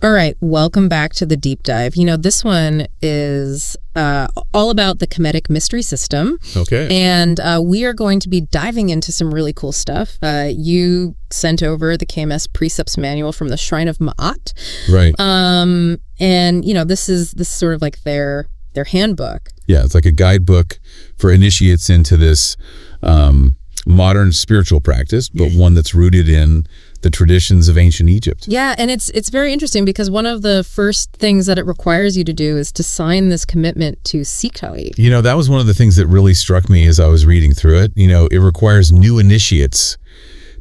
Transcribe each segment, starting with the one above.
All right, welcome back to the deep dive. You know, this one is all about the Kemetic mystery system. Okay. And we are going to be diving into some really cool stuff. You sent over the KMS Precepts Manual from the Shrine of Ma'at. Right. And, you know, this is sort of like their handbook. Yeah, it's like a guidebook for initiates into this modern spiritual practice, but one that's rooted in the traditions of ancient Egypt. Yeah, and it's very interesting because one of the first things that it requires you to do is to sign this commitment to Sharri. You know, that was one of the things that really struck me as I was reading through it. You know, it requires new initiates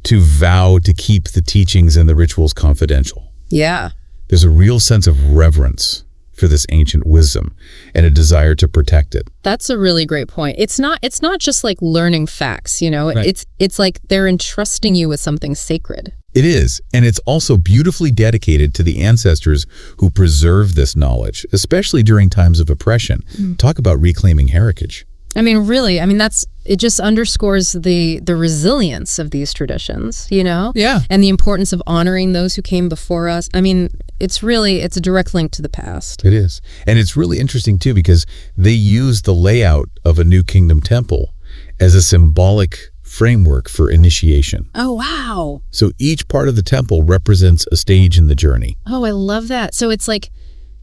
to vow to keep the teachings and the rituals confidential. Yeah. There's a real sense of reverence for this ancient wisdom and a desire to protect it. That's a really great point. It's not just like learning facts, you know. Right. It's like they're entrusting you with something sacred. It is, and it's also beautifully dedicated to the ancestors who preserve this knowledge, especially during times of oppression. Talk about reclaiming heritage. I mean, really, it just underscores the resilience of these traditions, you know? Yeah. And the importance of honoring those who came before us. I mean, it's a direct link to the past. It is. And it's really interesting, too, because they use the layout of a New Kingdom temple as a symbolic framework for initiation. Oh, wow. So each part of the temple represents a stage in the journey. Oh, I love that. So it's like,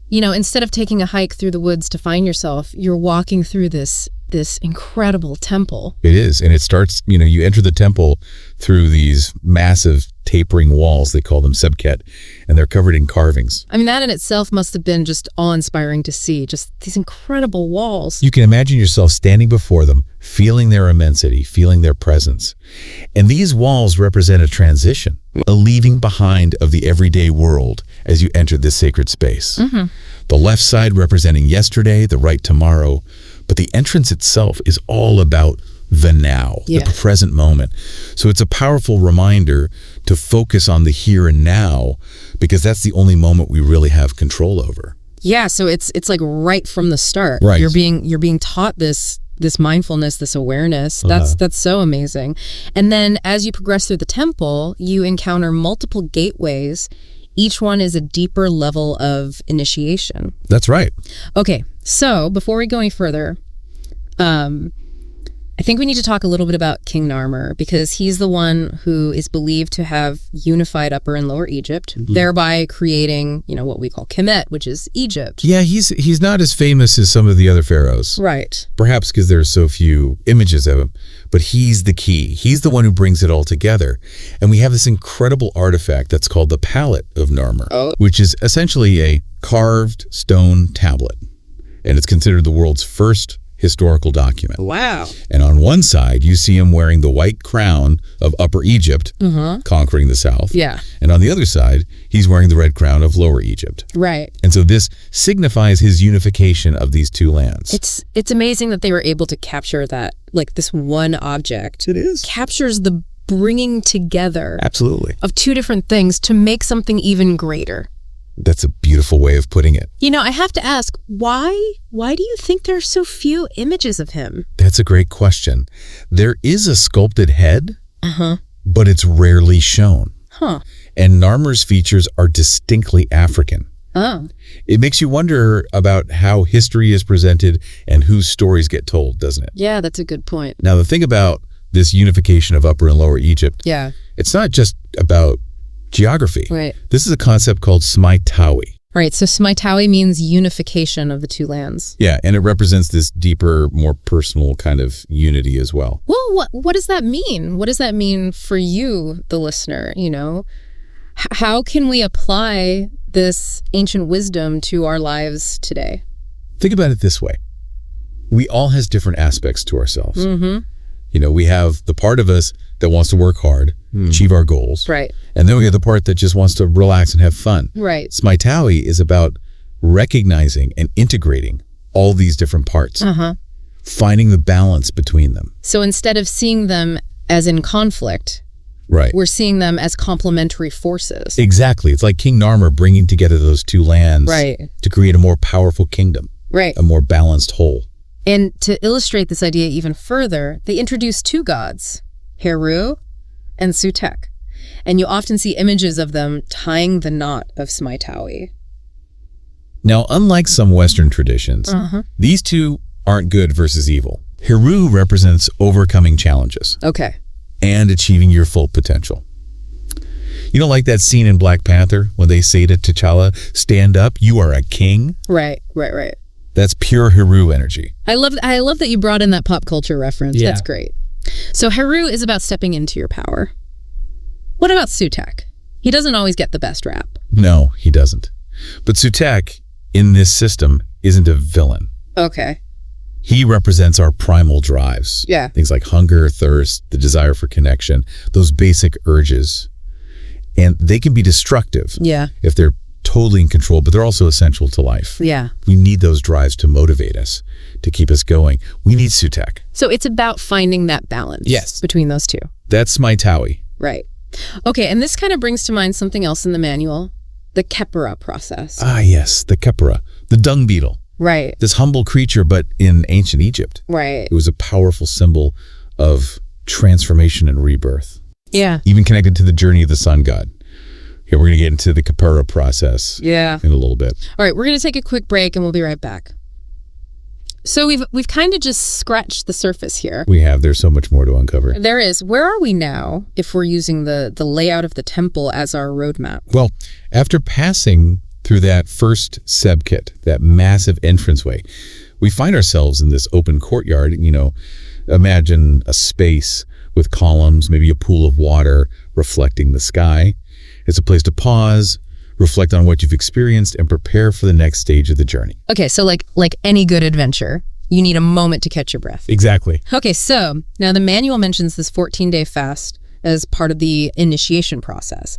you know, instead of taking a hike through the woods to find yourself, you're walking through this incredible temple. It is. And it starts, you know, you enter the temple through these massive tapering walls. They call them sebket, and they're covered in carvings. I mean, that in itself must have been just awe-inspiring to see, just these incredible walls. You can imagine yourself standing before them, feeling their immensity, feeling their presence. And these walls represent a transition, a leaving behind of the everyday world as you enter this sacred space. The left side representing yesterday, the right tomorrow. But the entrance itself is all about the now, the present moment. So it's a powerful reminder to focus on the here and now, because that's the only moment we really have control over. Yeah, so it's like right from the start. Right. You're being taught this mindfulness, this awareness. That's so amazing. And then as you progress through the temple, you encounter multiple gateways. Each one is a deeper level of initiation. That's right. Okay, so before we go any further, I think we need to talk a little bit about King Narmer, because he's the one who is believed to have unified Upper and Lower Egypt, thereby creating, you know, what we call Kemet, which is Egypt. Yeah, he's not as famous as some of the other pharaohs. Right. Perhaps because there are so few images of him, but he's the key. He's the one who brings it all together. And we have this incredible artifact that's called the Palette of Narmer, which is essentially a carved stone tablet. And it's considered the world's first historical document. Wow. And on one side, you see him wearing the white crown of Upper Egypt, conquering the south. Yeah. And on the other side, he's wearing the red crown of Lower Egypt. Right. And so this signifies his unification of these two lands. It's amazing that they were able to capture that, like this one object. It is. Captures the bringing together Absolutely. of two different things to make something even greater. That's a beautiful way of putting it. You know, I have to ask, why do you think there are so few images of him? That's a great question. There is a sculpted head, but it's rarely shown. Huh. And Narmer's features are distinctly African. Oh. It makes you wonder about how history is presented and whose stories get told, doesn't it? Yeah, that's a good point. Now, the thing about this unification of Upper and Lower Egypt, it's not just about geography. Right. This is a concept called Smaitawi. Right, so Smaitawi means unification of the two lands. Yeah, and it represents this deeper, more personal kind of unity as well. Well, what does that mean? What does that mean for you, the listener? You know, how can we apply this ancient wisdom to our lives today? Think about it this way. We all has different aspects to ourselves. You know, we have the part of us that wants to work hard, achieve our goals. Right. And then we have the part that just wants to relax and have fun. Right. Smaitawi is about recognizing and integrating all these different parts, finding the balance between them. So instead of seeing them as in conflict, right, we're seeing them as complementary forces. Exactly. It's like King Narmer bringing together those two lands to create a more powerful kingdom, a more balanced whole. And to illustrate this idea even further, they introduced two gods, Heru and Sutek. and you often see images of them tying the knot of Smaitawi. Now, unlike some Western traditions, these two aren't good versus evil. Heru represents overcoming challenges. Okay. And achieving your full potential. You know, like that scene in Black Panther when they say to T'Challa, stand up, you are a king? Right. That's pure Heru energy. I love that you brought in that pop culture reference. Yeah. That's great. So Heru is about stepping into your power. What about Sutek? He doesn't always get the best rap. No, he doesn't. But Sutek, in this system, isn't a villain. Okay. He represents our primal drives. Yeah. Things like hunger, thirst, the desire for connection, those basic urges. And they can be destructive if they're totally in control, but they're also essential to life. Yeah. We need those drives to motivate us, to keep us going. We need Sutek. So it's about finding that balance between those two. That's Smaitawi. Right. Okay, and this kind of brings to mind something else in the manual, the Khepera process. Ah, yes, the Khepera, the dung beetle. Right. This humble creature, but in ancient Egypt. Right. It was a powerful symbol of transformation and rebirth. Yeah. Even connected to the journey of the sun god. Okay, we're going to get into the Khepera process in a little bit. All right, we're going to take a quick break and we'll be right back. So we've kind of just scratched the surface here. We have. There's so much more to uncover. There is. Where are we now if we're using the layout of the temple as our roadmap? Well, after passing through that first sebkit, that massive entranceway, we find ourselves in this open courtyard. You know, imagine a space with columns, maybe a pool of water reflecting the sky. It's a place to pause, reflect on what you've experienced, and prepare for the next stage of the journey. Okay, so like any good adventure, you need a moment to catch your breath. Exactly. Okay, so now the manual mentions this 14-day fast as part of the initiation process.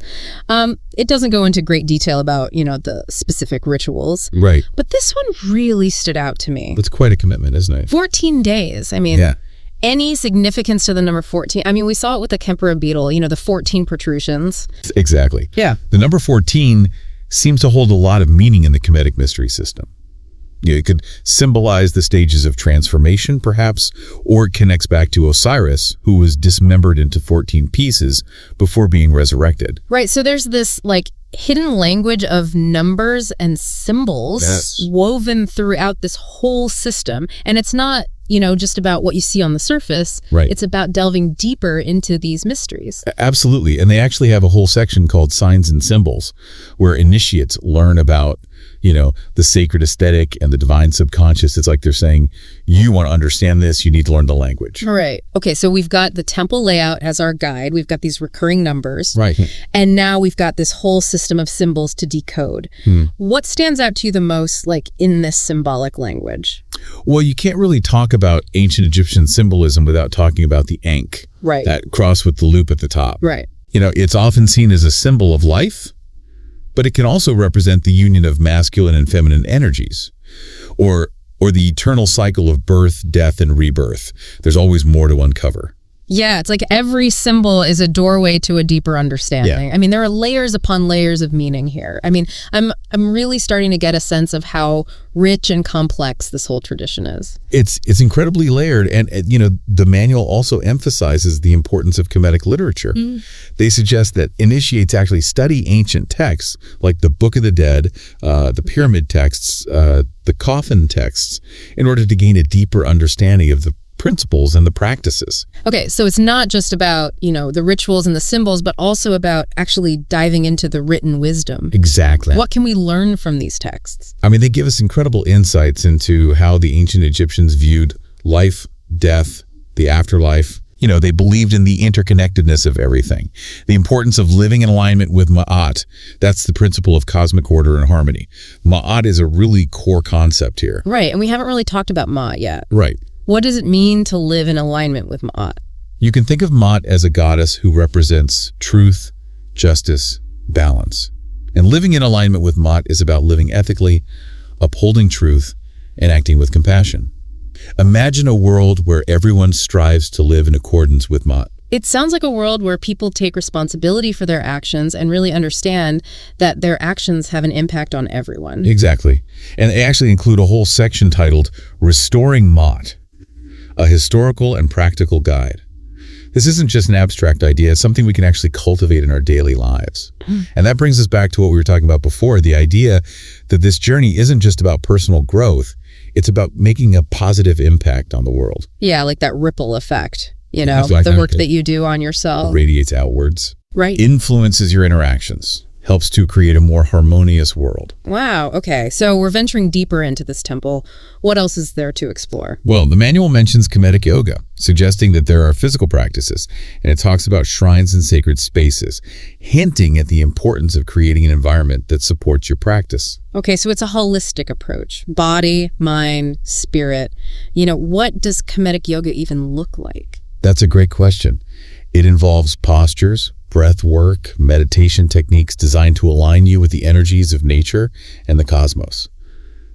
It doesn't go into great detail about, the specific rituals. Right. But this one really stood out to me. It's quite a commitment, isn't it? 14 days. I mean, any significance to the number 14? I mean, we saw it with the Khepera beetle, the 14 protrusions. Exactly. Yeah. The number 14 seems to hold a lot of meaning in the Kemetic mystery system. It could symbolize the stages of transformation, perhaps, or it connects back to Osiris, who was dismembered into 14 pieces before being resurrected. Right. So there's this hidden language of numbers and symbols woven throughout this whole system. And it's not, just about what you see on the surface. Right. It's about delving deeper into these mysteries. Absolutely. And they actually have a whole section called Signs and Symbols, where initiates learn about the sacred aesthetic and the divine subconscious. It's like they're saying, you want to understand this, you need to learn the language. All right. Okay, so we've got the temple layout as our guide. We've got these recurring numbers. Right. And now we've got this whole system of symbols to decode. What stands out to you the most, in this symbolic language? Well, you can't really talk about ancient Egyptian symbolism without talking about the Ankh. Right. That cross with the loop at the top. Right. It's often seen as a symbol of life, but it can also represent the union of masculine and feminine energies, or the eternal cycle of birth, death, and rebirth. There's always more to uncover. Yeah, it's like every symbol is a doorway to a deeper understanding. Yeah. I mean, there are layers upon layers of meaning here. I mean, I'm really starting to get a sense of how rich and complex this whole tradition is. It's incredibly layered, and the manual also emphasizes the importance of Kemetic literature. They suggest that initiates actually study ancient texts like the Book of the Dead, the pyramid texts, the coffin texts, in order to gain a deeper understanding of the principles and the practices. Okay, so it's not just about, the rituals and the symbols, but also about actually diving into the written wisdom. Exactly. What can we learn from these texts? I mean, they give us incredible insights into how the ancient Egyptians viewed life, death, the afterlife. They believed in the interconnectedness of everything. The importance of living in alignment with Ma'at. That's the principle of cosmic order and harmony. Ma'at is a really core concept here. Right, and we haven't really talked about Ma'at yet. Right. What does it mean to live in alignment with Ma'at? You can think of Ma'at as a goddess who represents truth, justice, balance. And living in alignment with Ma'at is about living ethically, upholding truth, and acting with compassion. Imagine a world where everyone strives to live in accordance with Ma'at. It sounds like a world where people take responsibility for their actions and really understand that their actions have an impact on everyone. Exactly. And they actually include a whole section titled Restoring Ma'at, a historical and practical guide. This isn't just an abstract idea. It's something we can actually cultivate in our daily lives. And that brings us back to what we were talking about before, the idea that this journey isn't just about personal growth. It's about making a positive impact on the world. Yeah, like that ripple effect, the work that you do on yourself. Radiates outwards. Right. Influences your interactions. Helps to create a more harmonious world. Wow. Okay. So we're venturing deeper into this temple. What else is there to explore? Well, the manual mentions Kemetic yoga, suggesting that there are physical practices, and it talks about shrines and sacred spaces, hinting at the importance of creating an environment that supports your practice. Okay. So it's a holistic approach. Body, mind, spirit. What does Kemetic yoga even look like? That's a great question. It involves postures, breath work, meditation techniques designed to align you with the energies of nature and the cosmos.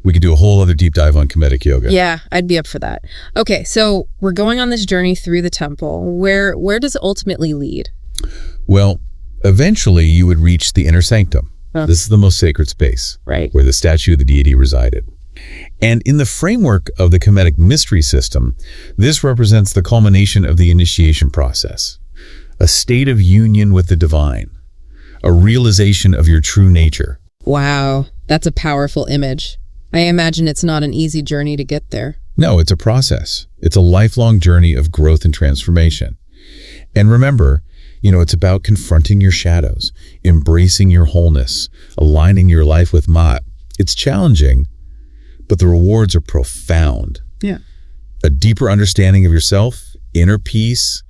We could do a whole other deep dive on Kemetic yoga. Yeah, I'd be up for that. Okay, so we're going on this journey through the temple. Where does it ultimately lead? Well, eventually you would reach the inner sanctum. This is the most sacred space, right, where the statue of the deity resided. And in the framework of the Kemetic mystery system, this represents the culmination of the initiation process. A state of union with the divine, a realization of your true nature. Wow, that's a powerful image. I imagine it's not an easy journey to get there. No, it's a process. It's a lifelong journey of growth and transformation. And remember, it's about confronting your shadows, embracing your wholeness, aligning your life with Mat. It's challenging, but the rewards are profound. Yeah. A deeper understanding of yourself, inner peace,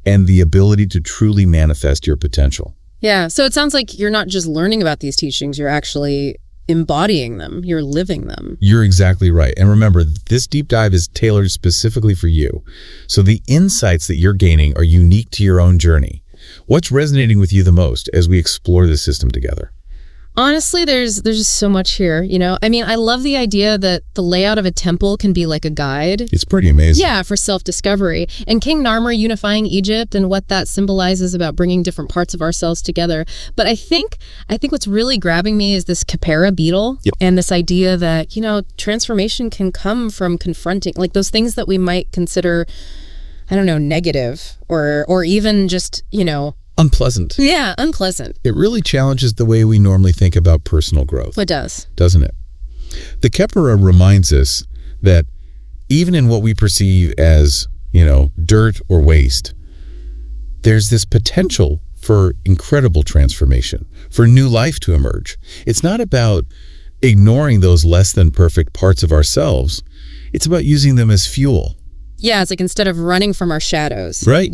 and the ability to truly manifest your potential. Yeah, so it sounds like you're not just learning about these teachings, you're actually embodying them, you're living them. You're exactly right. And remember, this deep dive is tailored specifically for you. So the insights that you're gaining are unique to your own journey. What's resonating with you the most as we explore this system together? Honestly, there's just so much here, I love the idea that the layout of a temple can be like a guide. It's pretty amazing. Yeah, for self-discovery. And King Narmer unifying Egypt and what that symbolizes about bringing different parts of ourselves together. But I think what's really grabbing me is this Khepera beetle. Yep. And this idea that, transformation can come from confronting, like those things that we might consider, I don't know, negative or even just, unpleasant. Yeah, unpleasant. It really challenges the way we normally think about personal growth. It does. Doesn't it? The Khepera reminds us that even in what we perceive as, dirt or waste, there's this potential for incredible transformation, for new life to emerge. It's not about ignoring those less than perfect parts of ourselves. It's about using them as fuel. Yeah, it's like instead of running from our shadows, right?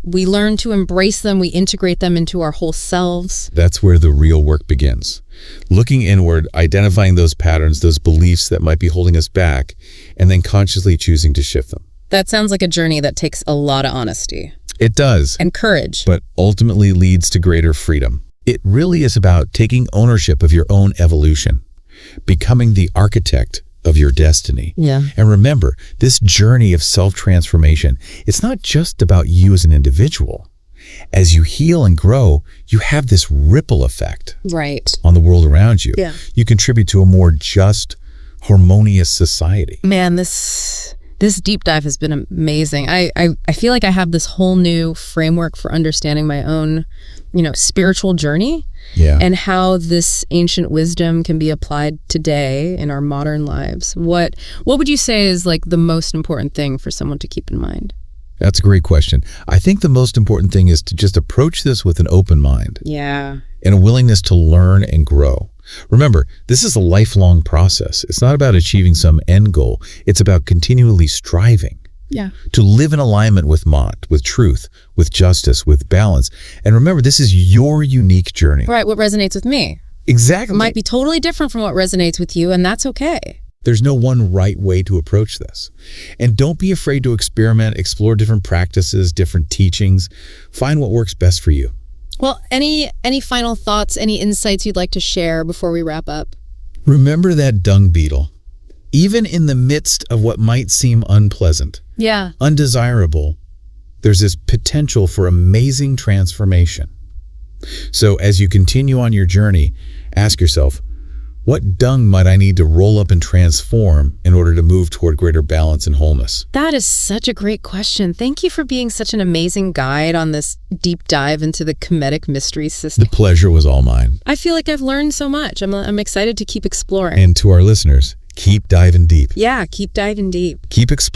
We learn to embrace them. We integrate them into our whole selves. That's where the real work begins. Looking inward, identifying those patterns, those beliefs that might be holding us back, and then consciously choosing to shift them. That sounds like a journey that takes a lot of honesty. It does. And courage. But ultimately leads to greater freedom. It really is about taking ownership of your own evolution, becoming the architect of your destiny. Yeah. And remember, this journey of self-transformation, it's not just about you as an individual. As you heal and grow, you have this ripple effect on the world around you. Yeah. You contribute to a more just, harmonious society. Man, this deep dive has been amazing. I feel like I have this whole new framework for understanding my own, spiritual journey. Yeah. And how this ancient wisdom can be applied today in our modern lives. What would you say is like the most important thing for someone to keep in mind? That's a great question. I think the most important thing is to just approach this with an open mind. Yeah. And a willingness to learn and grow. Remember, this is a lifelong process. It's not about achieving some end goal. It's about continually striving. Yeah. To live in alignment with Mat, with truth, with justice, with balance. And remember, this is your unique journey. Right, what resonates with me. Exactly. It might be totally different from what resonates with you, and that's okay. There's no one right way to approach this. And don't be afraid to experiment, explore different practices, different teachings. Find what works best for you. Well, any final thoughts, any insights you'd like to share before we wrap up? Remember that dung beetle. Even in the midst of what might seem unpleasant, undesirable, there's this potential for amazing transformation. So as you continue on your journey, ask yourself, What dung might I need to roll up and transform in order to move toward greater balance and wholeness? That is such a great question. Thank you for being such an amazing guide on this deep dive into the Kemetic mystery system. The pleasure was all mine. I feel like I've learned so much. I'm excited to keep exploring. And to our listeners, keep diving deep. Yeah, keep diving deep. Keep exploring.